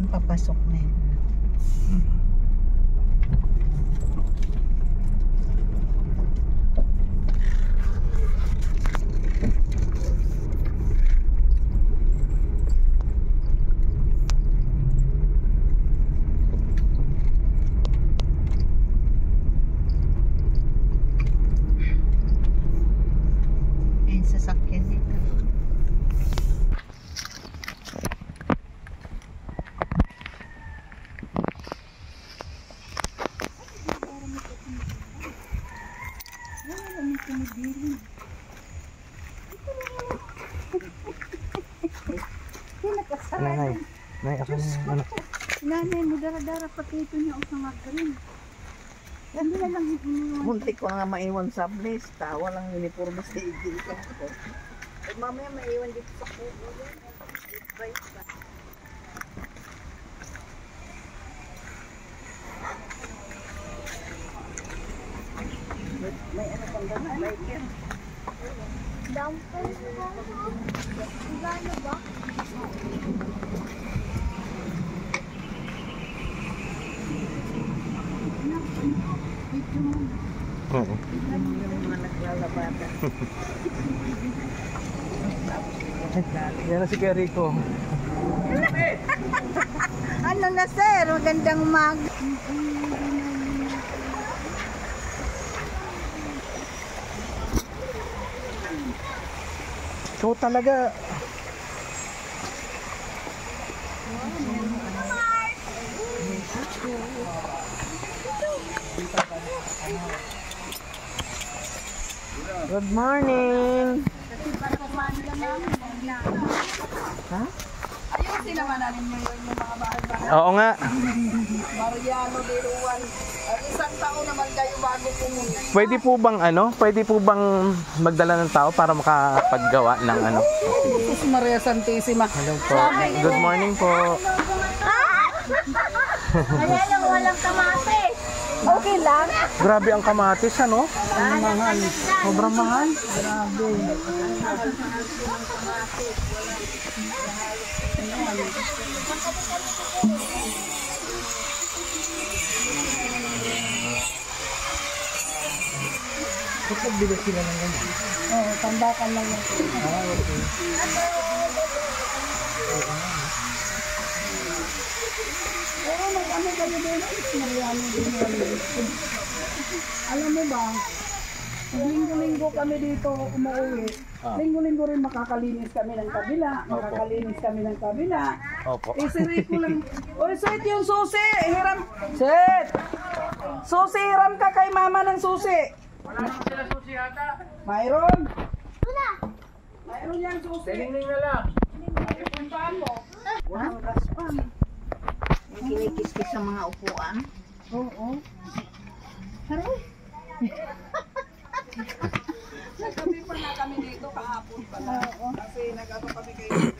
papasok na yun. Sasakyan dito. Nanay, ako na ano. Nanay mo dara-dara pati ito niya sa magaling. Yan nila lang iniwan. Muntik ko nga maiwan sa blista. Walang uniforme sa dito. Eh, mamaya maiwan dito sa kubo. Right ba? May ano pang gano'n? Like yan. Dampay ba? Gano ba? Oo. Yung mga naglalabada. Yan na si Keriko. Ano na sir? Magandang umaga. So talaga. Good morning. Ha? Ayusin naman natin yung mga bahay-bahay. Oo nga. Mariano de Ruan. At isang taon naman kayo bago pumunta. Pwede po bang magdala ng tao para makapaggawa ng ano? Jesus Maria Santissima. Hello po. Good morning po. Kaya lang walang kamatis. Okay lang. Grabe ang kamatis, ano? Mahal. Sobrang mahal. Grabe. Kapag bilis sila ng ganyan. Oo, tambakan lang yan. Okay. Pero ano kayo din? Mariano de Ruan. Alam mo ba, linggo-linggo kami dito umuwi. Linggo-linggo rin makakalinis kami ng kabila. Makakalinis kami ng kabila. Opo. Eh, si Rico lang. Oy, Sweet, yung susi. Hiram. Sweet! Susi, hiram ka kay mama ng susi. Wala sila susi ata. Mayroon. Mayroon yan susi. Tingning na lang. Puntaan mo. Ha? Yung kinikis-kis sa mga upuan. Oo. Haroy. Nagkabi pa na kami dito kahapon pala. Kasi nag-ano kami kayo.